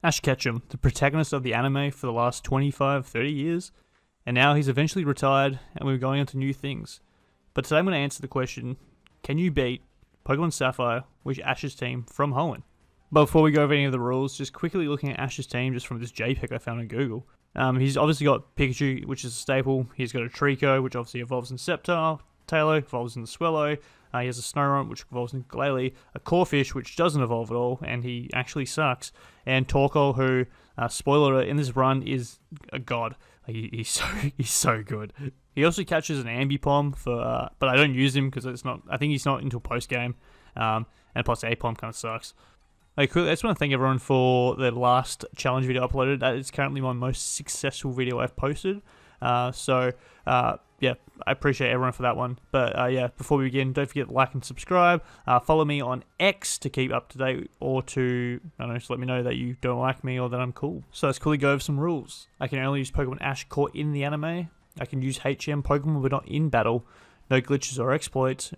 Ash Ketchum, the protagonist of the anime for the last 25-30 years, and now he's eventually retired and we're going on to new things. But today I'm going to answer the question, can you beat Pokemon Sapphire with Ash's team from Hoenn? But before we go over any of the rules, just quickly looking at Ash's team just from this JPEG I found on Google. He's obviously got Pikachu, which is a staple. He's got a Trico, which obviously evolves in Sceptile. Taylor evolves in the Swellow. He has a Snorunt, which evolves in Glalie. A Corphish, which doesn't evolve at all, and he actually sucks. And Torkoal, who, spoiler in this run, is a god. He's so good. He also catches an Ambipom but I don't use him because it's not. I think he's not until post game. And plus, Apom kind of sucks. I just want to thank everyone for the last challenge video uploaded. That is currently my most successful video I've posted. Yeah, I appreciate everyone for that one. But yeah, before we begin, don't forget to like and subscribe. Follow me on X to keep up to date, or to, I don't know, just let me know that you don't like me or that I'm cool. So let's quickly go over some rules. I can only use Pokemon Ash caught in the anime. I can use HM Pokemon but not in battle. No glitches or exploits.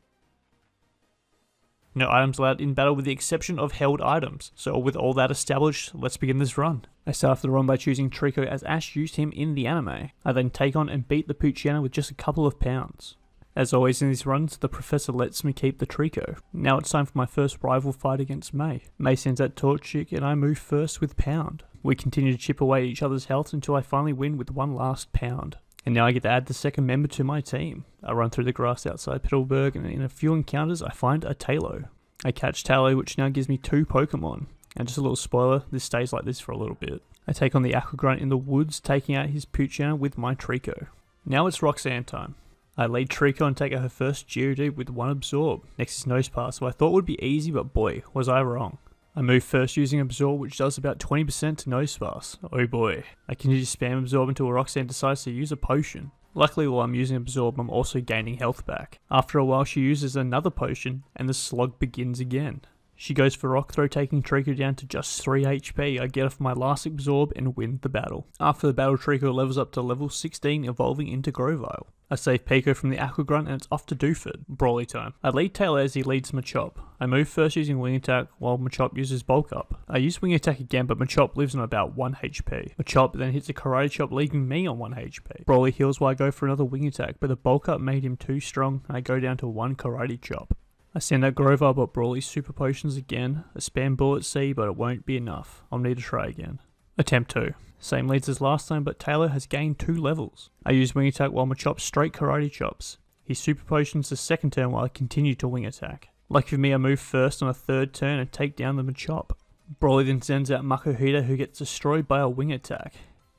No items allowed in battle with the exception of held items. So with all that established, let's begin this run. I start off the run by choosing Trico as Ash used him in the anime. I then take on and beat the Poochyena with just a couple of pounds. As always in these runs, the professor lets me keep the Trico. Now it's time for my first rival fight against May. May sends out Torchic and I move first with Pound. We continue to chip away at each other's health until I finally win with one last Pound. And now I get to add the second member to my team. I run through the grass outside Pittsburgh and in a few encounters I find a Talo. I catch Talo, which now gives me 2 Pokemon. And just a little spoiler, this stays like this for a little bit. I take on the Aquagrunt in the woods, taking out his Poochyena with my Trico. Now it's Roxanne time. I lead Trico and take out her first Geodude with 1 Absorb. Next is Nosepass, so I thought would be easy, but boy, was I wrong. I move first using Absorb, which does about 20% to Nosepass. Oh boy. I continue to spam Absorb until Roxanne decides to use a potion. Luckily, while I'm using Absorb, I'm also gaining health back. After a while, she uses another potion, and the slog begins again. She goes for Rock Throw, taking Trico down to just 3 HP. I get off my last Absorb and win the battle. After the battle, Trico levels up to level 16, evolving into Grovyle. I save Pico from the Aquagrunt and it's off to Dooford. Brawly time. I lead Taylor as he leads Machop. I move first using Wing Attack while Machop uses Bulk Up. I use Wing Attack again, but Machop lives on about 1 HP. Machop then hits a Karate Chop, leaving me on 1 HP. Brawly heals while I go for another Wing Attack, but the Bulk Up made him too strong and I go down to 1 Karate Chop. I send out Grovyle but Brawly's Super Potions again. I spam Bullet C, but it won't be enough. I'll need to try again. Attempt 2. Same leads as last time, but Taylor has gained 2 levels. I use Wing Attack while Machop straight Karate Chops. He Super Potions the second turn while I continue to Wing Attack. Lucky for me, I move first on a third turn and take down the Machop. Brawly then sends out Makuhita, who gets destroyed by a Wing Attack.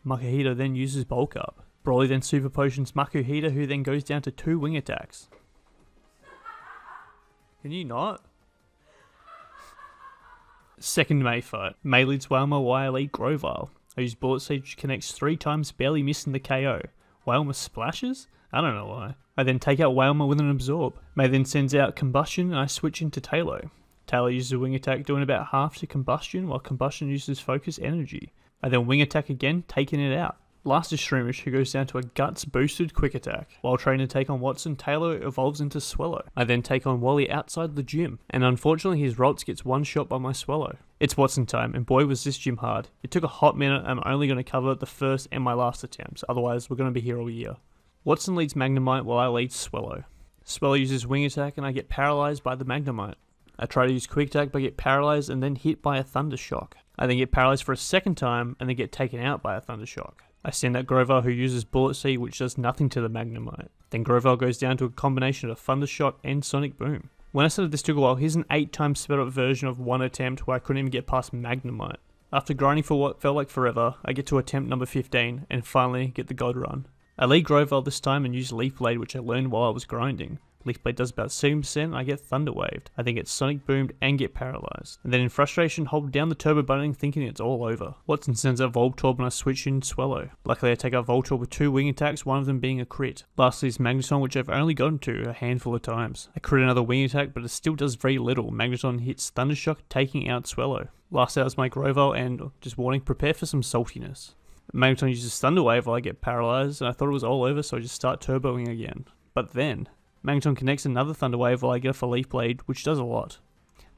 Makuhita then uses Bulk Up. Brawly then Super Potions Makuhita, who then goes down to 2 Wing Attacks. Can you not? Second May fight. May leads Wailmer while I lead Grovyle. I use Bullet Seed, which connects 3 times, barely missing the KO. Wailmer splashes? I don't know why. I then take out Wailmer with an Absorb. May then sends out Combustion and I switch into Talo. Talo uses a Wing Attack, doing about half to Combustion, while Combustion uses Focus Energy. I then Wing Attack again, taking it out. Last is Shroomish, who goes down to a Guts boosted Quick Attack. While trying to take on Watson, Taylor evolves into Swellow. I then take on Wally outside the gym, and unfortunately his Ralts gets one shot by my Swellow. It's Watson time, and boy was this gym hard. It took a hot minute, and I'm only going to cover the first and my last attempts, otherwise we're going to be here all year. Watson leads Magnemite while I lead Swellow. Swellow uses Wing Attack and I get paralysed by the Magnemite. I try to use Quick Attack but get paralysed and then hit by a Thunder Shock. I then get paralysed for a second time and then get taken out by a Thunder Shock. I send out Grovyle, who uses Bullet Seed, which does nothing to the Magnemite. Then Grovyle goes down to a combination of Thunder Shock and Sonic Boom. When I started this took a while, here's an 8 times sped up version of one attempt where I couldn't even get past Magnemite. After grinding for what felt like forever, I get to attempt number 15 and finally get the God Run. I lead Grovyle this time and use Leaf Blade, which I learned while I was grinding. Leaf Blade does about 7% and I get Thunder Waved. I then get Sonic Boomed and get Paralyzed. And then in frustration, hold down the turbo button thinking it's all over. Watson sends out Voltorb and I switch in Swellow. Luckily I take out Voltorb with 2 Wing Attacks, one of them being a crit. Lastly is Magneton, which I've only gotten to a handful of times. I crit another Wing Attack, but it still does very little. Magneton hits Thundershock, taking out Swellow. Last out is my Grovyle, and just warning, prepare for some saltiness. Magneton uses Thunder Wave while I get Paralyzed, and I thought it was all over, so I just start turboing again. But then Magneton connects another Thunder Wave while I get off a Leaf Blade, which does a lot.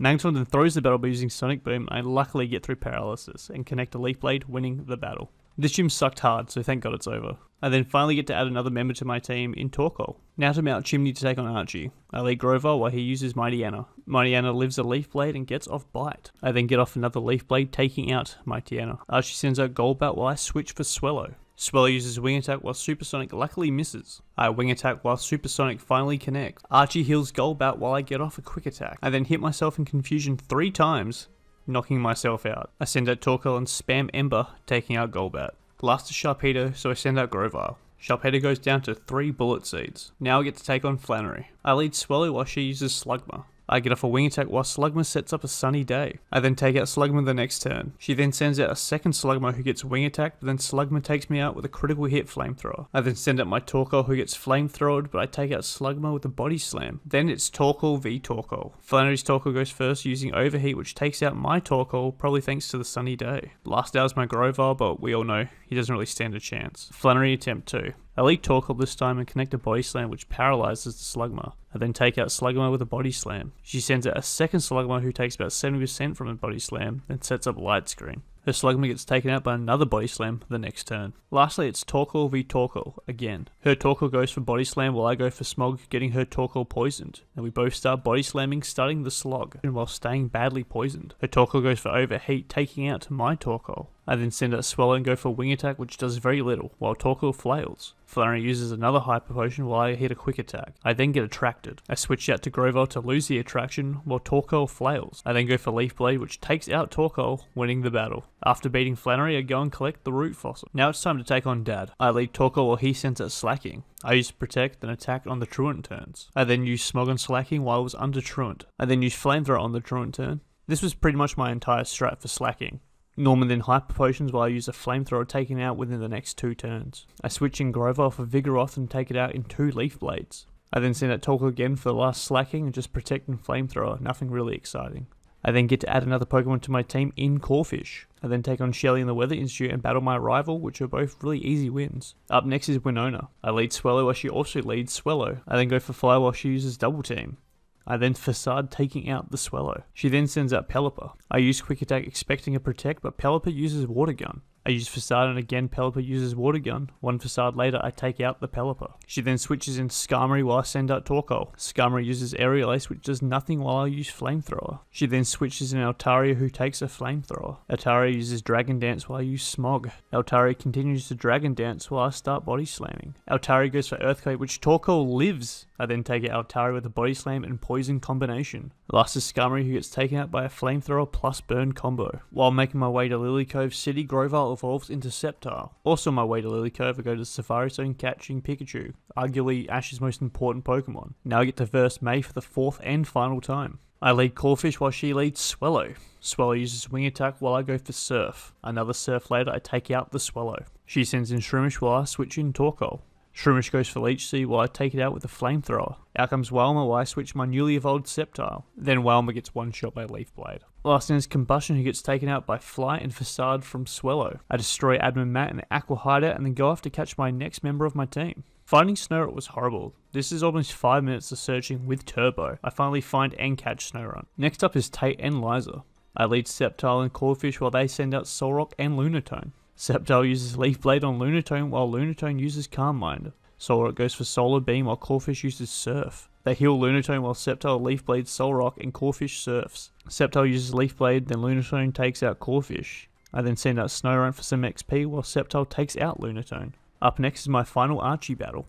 Magneton then throws the battle by using Sonic Boom, and I luckily get through Paralysis and connect a Leaf Blade, winning the battle. This gym sucked hard, so thank god it's over. I then finally get to add another member to my team in Torkoal. Now to Mount Chimney to take on Archie. I lead Grover while he uses Mighty Anna. Mighty Anna lives a Leaf Blade and gets off Bite. I then get off another Leaf Blade, taking out Mighty Anna. Archie sends out Golbat while I switch for Swellow. Swellow uses Wing Attack while Supersonic luckily misses. I Wing Attack while Supersonic finally connects. Archie heals Golbat while I get off a Quick Attack. I then hit myself in confusion 3 times, knocking myself out. I send out Torkoal and spam Ember, taking out Golbat. Last is Sharpedo, so I send out Grovyle. Sharpedo goes down to 3 Bullet Seeds. Now I get to take on Flannery. I lead Swellow while she uses Slugma. I get off a Wing Attack while Slugma sets up a Sunny Day. I then take out Slugma the next turn. She then sends out a second Slugma who gets Wing Attack, but then Slugma takes me out with a critical hit Flamethrower. I then send out my Torkoal who gets Flamethrowered, but I take out Slugma with a Body Slam. Then it's Torkoal v Torkoal. Flannery's Torkoal goes first using Overheat, which takes out my Torkoal, probably thanks to the Sunny Day. Last out is my Grovyle, but we all know he doesn't really stand a chance. Flannery attempt 2. I lead Torkoal this time and connect a Body Slam which paralyzes the Slugma. I then take out Slugma with a Body Slam. She sends out a second Slugma who takes about 70% from a Body Slam, then sets up Light Screen. Her Slugma gets taken out by another Body Slam the next turn. Lastly, it's Torkoal v Torkoal again. Her Torkoal goes for Body Slam while I go for Smog, getting her Torkoal poisoned. And we both start Body Slamming, starting the slog, and while staying badly poisoned. Her Torkoal goes for Overheat, taking out my Torkoal. I then send out Swellow and go for Wing Attack, which does very little, while Torkoal flails. Flannery uses another Hyper Potion while I hit a Quick Attack. I then get attracted. I switch out to Grovyle to lose the attraction, while Torkoal flails. I then go for Leaf Blade, which takes out Torkoal, winning the battle. After beating Flannery, I go and collect the Root Fossil. Now it's time to take on Dad. I lead Torkoal while he sends out Slacking. I use Protect and attack on the Truant turns. I then use Smog on Slacking while I was under Truant. I then use Flamethrower on the Truant turn. This was pretty much my entire strat for Slacking. Norman then Hyper Potions while I use a Flamethrower, taking it out within the next 2 turns. I switch in Grovyle for Vigoroth and take it out in 2 Leaf Blades. I then send out Torkoal again for the last Slacking and just Protect and Flamethrower, nothing really exciting. I then get to add another Pokemon to my team in Corphish. I then take on Shelly in the Weather Institute and battle my rival, which are both really easy wins. Up next is Winona. I lead Swellow while she also leads Swellow. I then go for Fly while she uses Double Team. I then Facade, taking out the Swellow. She then sends out Pelipper. I use Quick Attack expecting a Protect, but Pelipper uses Water Gun. I use Facade and again Pelipper uses Water Gun. 1 Facade later I take out the Pelipper. She then switches in Skarmory while I send out Torkoal. Skarmory uses Aerial Ace which does nothing while I use Flamethrower. She then switches in Altaria who takes a Flamethrower. Altaria uses Dragon Dance while I use Smog. Altaria continues to Dragon Dance while I start Body Slamming. Altaria goes for Earthquake which Torkoal lives. I then take out Altaria with a Body Slam and Poison combination. Last is Skarmory who gets taken out by a Flamethrower plus Burn combo. While making my way to Lily Cove City, Grovyle evolves into Sceptile. Also on my way to Lily Cove, I go to the Safari Zone catching Pikachu, arguably Ash's most important Pokemon. Now I get to verse May for the 4th and final time. I lead Corphish while she leads Swellow. Swellow uses Wing Attack while I go for Surf. Another Surf later, I take out the Swellow. She sends in Shroomish while I switch in Torkoal. Shroomish goes for Leech Seed while I take it out with a Flamethrower. Out comes Wailmer while I switch my newly evolved Sceptile. Then Wailmer gets one shot by Leaf Blade. Last in is Combustion who gets taken out by Fly and Facade from Swellow. I destroy Admin Matt and Aqua Hideout and then go off to catch my next member of my team. Finding Snorunt was horrible. This is almost 5 minutes of searching with Turbo. I finally find and catch Snorunt. Next up is Tate and Liza. I lead Sceptile and Corphish while they send out Solrock and Lunatone. Sceptile uses Leaf Blade on Lunatone while Lunatone uses Calm Mind. Solrock goes for Solar Beam while Corphish uses Surf. They heal Lunatone while Sceptile Leaf Blades Solrock and Corphish surfs. Sceptile uses Leaf Blade, then Lunatone takes out Corphish. I then send out Snorunt for some XP while Sceptile takes out Lunatone. Up next is my final Archie battle.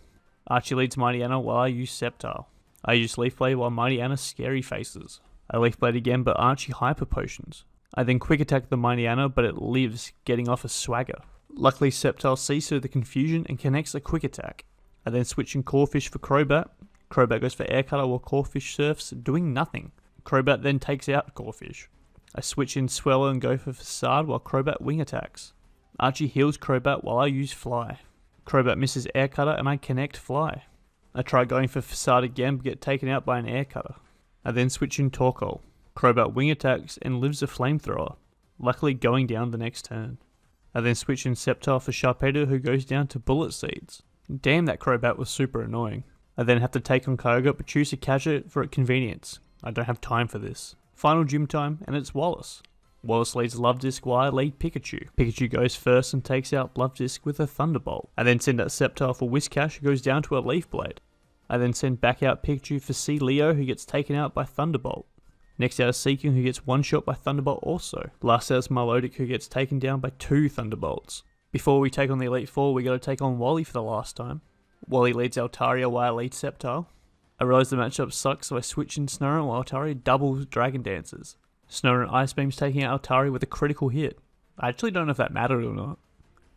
Archie leads Mighty Anna while I use Sceptile. I use Leaf Blade while Mighty Anna scary faces. I Leaf Blade again but Archie Hyper Potions. I then Quick Attack the Mighty Anna but it lives, getting off a Swagger. Luckily Sceptile sees through the confusion and connects a Quick Attack. I then switch in Corphish for Crobat. Crobat goes for Air Cutter while Corphish surfs, doing nothing. Crobat then takes out Corphish. I switch in Swellow and go for Facade while Crobat wing attacks. Archie heals Crobat while I use Fly. Crobat misses Air Cutter and I connect Fly. I try going for Facade again but get taken out by an Air Cutter. I then switch in Torkoal. Crobat wing attacks and lives a Flamethrower, luckily going down the next turn. I then switch in Sceptile for Sharpedo who goes down to Bullet Seeds. Damn, that Crobat was super annoying. I then have to take on Kyogre but choose to catch it for convenience. I don't have time for this. Final gym time, and it's Wallace. Wallace leads Love Disc while I lead Pikachu. Pikachu goes first and takes out Love Disc with a Thunderbolt. I then send out Sceptile for Whiscash, who goes down to a Leaf Blade. I then send back out Pikachu for C Leo, who gets taken out by Thunderbolt. Next out is Seeking, who gets one shot by Thunderbolt also. Last out is Milotic, who gets taken down by 2 Thunderbolts. Before we take on the Elite Four, we gotta take on Wally for the last time. Wally leads Altaria while I lead Sceptile. I realise the matchup sucks, so I switch in Snow while Altaria doubles Dragon Dances. Snow and Ice Beam's taking out Altaria with a critical hit. I actually don't know if that mattered or not.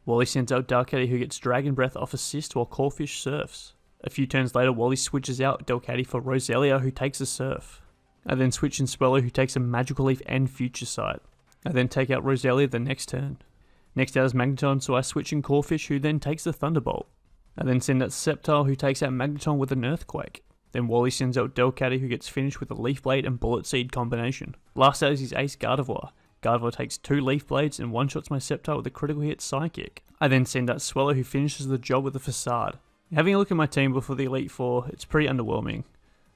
Wally sends out Delcatty, who gets Dragon Breath off assist while Corphish surfs. A few turns later, Wally switches out Delcatty for Roselia, who takes a surf. I then switch in Swellow, who takes a Magical Leaf and Future Sight. I then take out Roselia the next turn. Next out is Magneton, so I switch in Corphish, who then takes a Thunderbolt. I then send out Sceptile, who takes out Magneton with an Earthquake. Then Wally sends out Delcatty, who gets finished with a Leaf Blade and Bullet Seed combination. Last out is his ace Gardevoir. Gardevoir takes 2 Leaf Blades and one-shots my Sceptile with a critical hit Psychic. I then send out Swellow, who finishes the job with a Facade. Having a look at my team before the Elite Four, it's pretty underwhelming.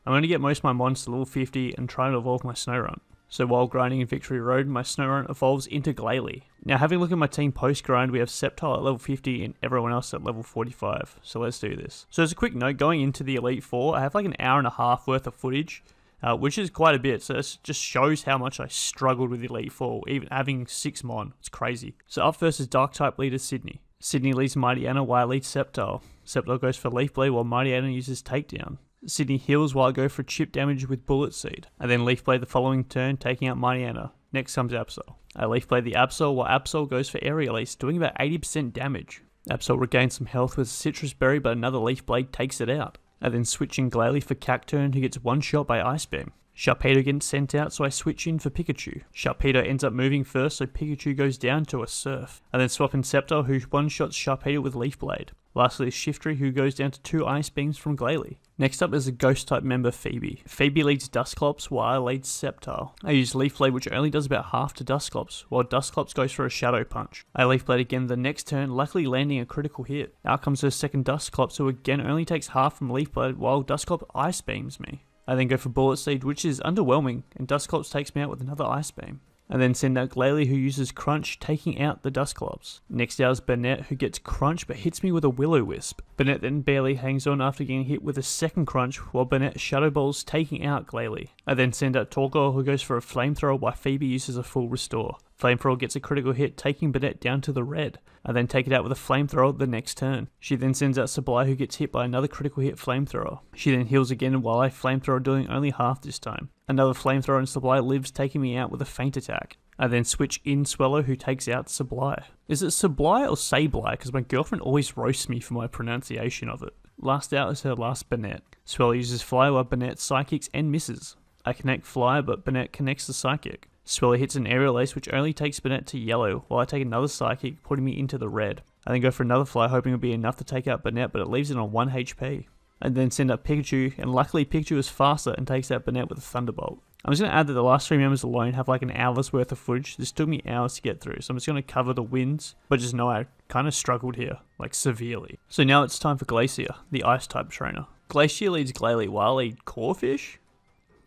I'm going to get most of my mons to level 50 and try to evolve my Snorunt. So while grinding in Victory Road, my Snorunt evolves into Glalie. Now having a look at my team post-grind, we have Sceptile at level 50 and everyone else at level 45. So let's do this. So as a quick note, going into the Elite Four, I have like an hour and a half worth of footage, which is quite a bit. So this just shows how much I struggled with the Elite Four, even having 6 mon. It's crazy. So up first is Dark-type leader Sydney. Sydney leads Mighty Anna while I lead Sceptile. Sceptile goes for Leaf Blade while Mighty Anna uses Takedown. Sydney heals while I go for chip damage with Bullet Seed. I then Leaf Blade the following turn, taking out Mighty Anna. Next comes Absol. I Leaf Blade the Absol while Absol goes for Aerial Ace, doing about 80% damage. Absol regains some health with Citrus Berry, but another Leaf Blade takes it out. I then switch in Glalie for Cacturn, who gets one shot by Ice Beam. Sharpedo gets sent out, so I switch in for Pikachu. Sharpedo ends up moving first, so Pikachu goes down to a Surf. I then swap in Sceptile, who one-shots Sharpedo with Leaf Blade. Lastly is Shiftry, who goes down to 2 Ice Beams from Glalie. Next up is a Ghost-type member, Phoebe. Phoebe leads Dusclops, while I lead Sceptile. I use Leaf Blade, which only does about half to Dusclops, while Dusclops goes for a Shadow Punch. I Leaf Blade again the next turn, luckily landing a critical hit. Out comes her second Dusclops, who again only takes half from Leaf Blade, while Dusclops Ice Beams me. I then go for Bullet Seed, which is underwhelming, and Dusclops takes me out with another Ice Beam. I then send out Glalie, who uses Crunch, taking out the Dusclops. Next out is Burnett, who gets Crunch but hits me with a Will-O-Wisp. Burnett then barely hangs on after getting hit with a second Crunch, while Burnett Shadow Balls, taking out Glalie. I then send out Torkoal, who goes for a Flamethrower while Phoebe uses a full Restore. Flamethrower gets a critical hit, taking Burnett down to the red. I then take it out with a Flamethrower the next turn. She then sends out Sublime, who gets hit by another critical hit Flamethrower. She then heals again while I Flamethrower, doing only half this time. Another Flamethrower and Sublime lives, taking me out with a Feint Attack. I then switch in Swellow, who takes out Sublime. Is it Sublime or Sableye? Because my girlfriend always roasts me for my pronunciation of it. Last out is her last Burnett. Swellow uses Fly while Burnett Psychics and misses. I connect Fly, but Burnett connects the Psychic. Swellow hits an Aerial Ace, which only takes Burnett to yellow, while I take another Psychic, putting me into the red. I then go for another Fly, hoping it'll be enough to take out Burnett, but it leaves it on 1 HP. I then send up Pikachu, and luckily Pikachu is faster and takes out Burnett with a Thunderbolt. I'm just going to add that the last 3 members alone have like an hour's worth of footage. This took me hours to get through, so I'm just going to cover the wins, but just know I kind of struggled here, like severely. So now it's time for Glacier, the Ice-type trainer. Glacier leads Glalie while I lead Corphish?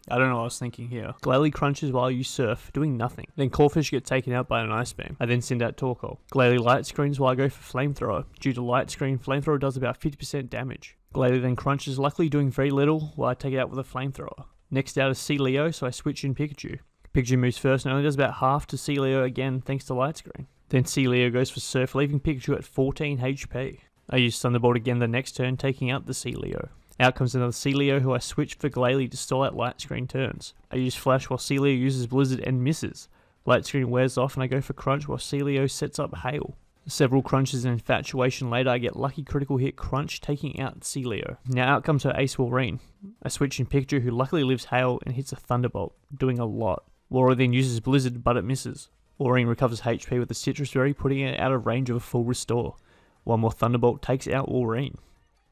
I don't know what I was thinking here. Glalie crunches while you surf, doing nothing. Then Corphish gets taken out by an Ice Beam. I then send out Torkoal. Glalie light screens while I go for Flamethrower. Due to light screen, Flamethrower does about 50% damage. Glalie then crunches, luckily doing very little, while I take it out with a Flamethrower. Next out is C Leo, so I switch in Pikachu. Pikachu moves first and only does about half to C Leo again thanks to light screen. Then C Leo goes for Surf, leaving Pikachu at 14 HP. I use Thunderbolt again the next turn, taking out the C Leo. Out comes another C Leo, who I switch for Glalie to stall out light screen turns. I use Flash while C Leo uses Blizzard and misses. Light screen wears off and I go for Crunch while C Leo sets up Hail. Several crunches and Infatuation later, I get lucky critical hit Crunch, taking out C Leo. Now out comes her ace Walrein. I switch in Pikachu, who luckily lives Hail and hits a Thunderbolt, doing a lot. Laura then uses Blizzard, but it misses. Walrein recovers HP with a Citrus Berry, putting it out of range of a full Restore. One more Thunderbolt takes out Walrein.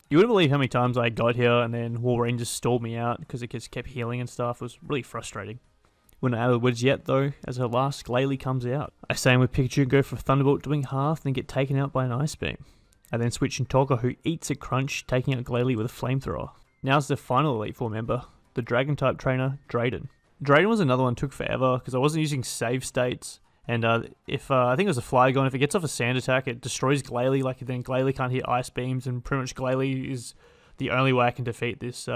You wouldn't believe how many times I got here and then Walrein just stalled me out because it just kept healing and stuff. It was really frustrating. We're not out of the woods yet though, as her last Glalie comes out. I stay in with Pikachu and go for a Thunderbolt, doing half, then get taken out by an Ice Beam. I then switch in Torkoal, who eats a Crunch, taking out Glalie with a Flamethrower. Now's the final Elite Four member, the Dragon-type trainer, Drayden. Drayden was another one, took forever because I wasn't using save states. And if I think it was a Flygon, if it gets off a sand attack, it destroys Glalie. Like then Glalie can't hit ice beams, and pretty much Glalie is the only way I can defeat this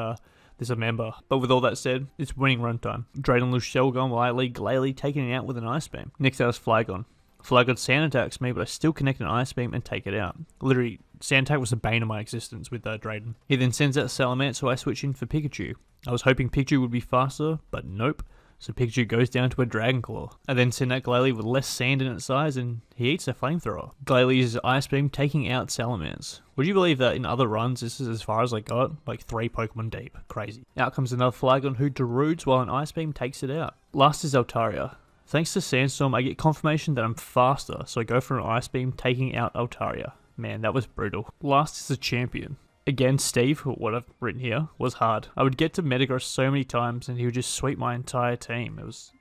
this member. But with all that said, it's winning run time. Drayden lose Shelgon while I lead Glalie, taking it out with an ice beam. Next out is Flygon. Flygon sand attacks me, but I still connect an ice beam and take it out. Literally, sand attack was the bane of my existence with Drayden. He then sends out Salamence, so I switch in for Pikachu. I was hoping Pikachu would be faster, but nope. So Pikachu goes down to a Dragon Claw. I then send out Glalie with less sand in its size, and he eats a flamethrower. Glalie uses Ice Beam, taking out Salamence. Would you believe that in other runs, this is as far as I got? Like 3 Pokemon deep. Crazy. Out comes another Flygon who deroods while an Ice Beam takes it out. Last is Altaria. Thanks to Sandstorm, I get confirmation that I'm faster, so I go for an Ice Beam, taking out Altaria. Man, that was brutal. Last is the champion. Again, Steve, what I've written here, was hard. I would get to Metagross so many times and he would just sweep my entire team. It was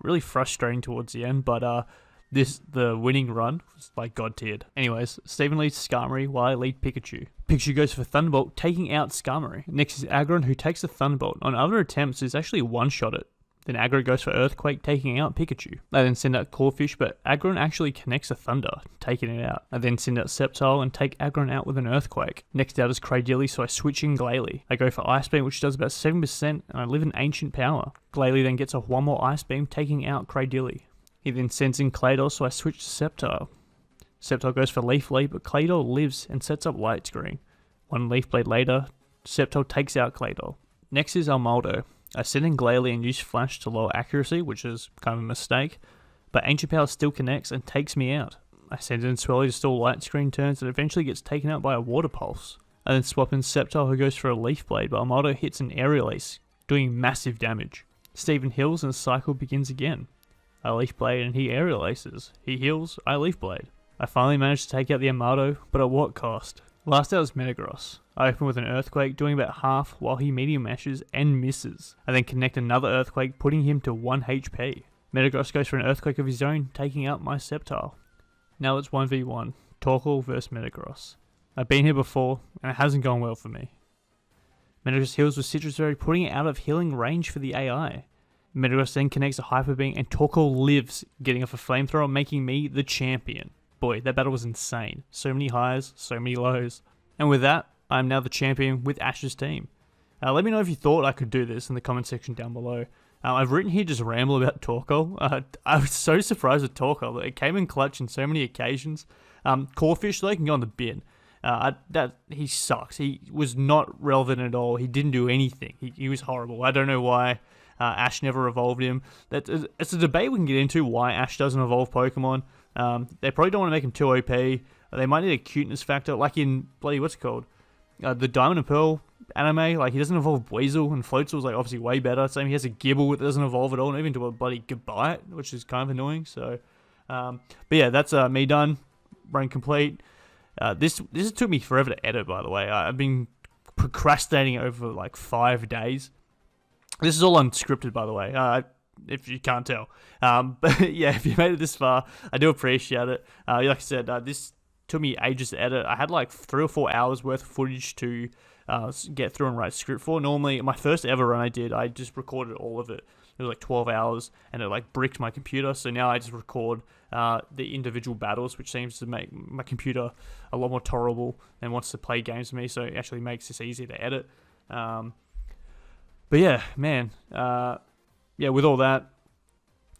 really frustrating towards the end, but the winning run was like god tiered. Anyways, Steven leads Skarmory while I lead Pikachu. Pikachu goes for Thunderbolt, taking out Skarmory. Next is Aggron, who takes the Thunderbolt. On other attempts, it's actually one-shot it. Then Aggro goes for Earthquake, taking out Pikachu. I then send out Clawfish, but Aggron actually connects a Thunder, taking it out. I then send out Sceptile and take Aggron out with an Earthquake. Next out is Cradily, so I switch in Glalie. I go for Ice Beam, which does about 7%, and I live in Ancient Power. Glalie then gets off one more Ice Beam, taking out Cradily. He then sends in Claydol, so I switch to Sceptile. Sceptile goes for Leaf Blade, but Claydol lives and sets up Light Screen. One Leaf Blade later, Sceptile takes out Claydol. Next is Almaldo. I send in Glalie and use Flash to lower accuracy, which is kind of a mistake, but Ancient Power still connects and takes me out. I send in Swelly to stall Light Screen turns and eventually gets taken out by a Water Pulse. I then swap in Sceptile, who goes for a Leaf Blade, but Almaldo hits an Aerial Ace, doing massive damage. Steven heals and the cycle begins again. I Leaf Blade and he Aerial Aces. He heals, I Leaf Blade. I finally managed to take out the Almaldo, but at what cost? Last out is Metagross. I open with an Earthquake, doing about half while he medium mashes and misses. I then connect another Earthquake, putting him to 1 HP. Metagross goes for an Earthquake of his own, taking out my Sceptile. Now it's 1v1, Torkoal vs Metagross. I've been here before, and it hasn't gone well for me. Metagross heals with Citrus Berry, putting it out of healing range for the AI. Metagross then connects a Hyper Beam, and Torkoal lives, getting off a Flamethrower, making me the champion. Boy, that battle was insane. So many highs, so many lows. And with that, I'm now the champion with Ash's team. Let me know if you thought I could do this in the comment section down below. I've written here just ramble about Torkoal. I was so surprised with Torkoal. It came in clutch on so many occasions. Corfish, though, can go on the bin. He sucks. He was not relevant at all. He didn't do anything. He was horrible. I don't know why Ash never evolved him. It's a debate we can get into why Ash doesn't evolve Pokemon. They probably don't want to make him too OP. They might need a cuteness factor, like in what's it called? The Diamond and Pearl anime. Like, he doesn't evolve Weasel, and Floatzel's like obviously way better. Same, he has a Gibble that doesn't evolve at all, and even to a bloody Goodbye, which is kind of annoying. So, but yeah, that's me done. Run complete. This took me forever to edit, by the way. I've been procrastinating over like 5 days. This is all unscripted, by the way. If you can't tell. But yeah, if you made it this far, I do appreciate it. Like I said, this took me ages to edit. I had like 3 or 4 hours worth of footage to get through and write a script for. Normally, my first ever run I just recorded all of it. It was like 12 hours, and it like bricked my computer. So now I just record the individual battles, which seems to make my computer a lot more tolerable and wants to play games with me. So it actually makes this easier to edit. But yeah, man. Yeah, with all that.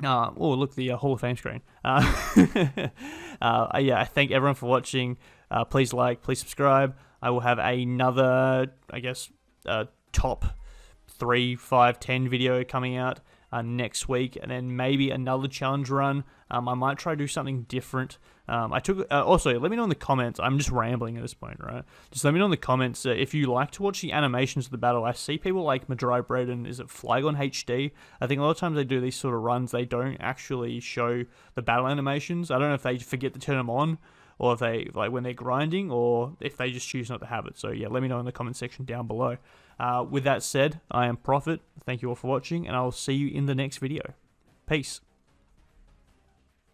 Oh, look, the Hall of Fame screen. Yeah, I thank everyone for watching. Please like, please subscribe. I will have another, I guess, top 3, 5, 10 video coming out next week, and then maybe another challenge run. I might try to do something different. Also, let me know in the comments. I'm just rambling at this point, right? Just let me know in the comments if you like to watch the animations of the battle. I see people like Madry Bread and is it Flygon HD? I think a lot of times they do these sort of runs, they don't actually show the battle animations. I don't know if they forget to turn them on, or if they, like, when they're grinding, or if they just choose not to have it. So yeah, let me know in the comment section down below. With that said, I am Prophet. Thank you all for watching, and I will see you in the next video. Peace.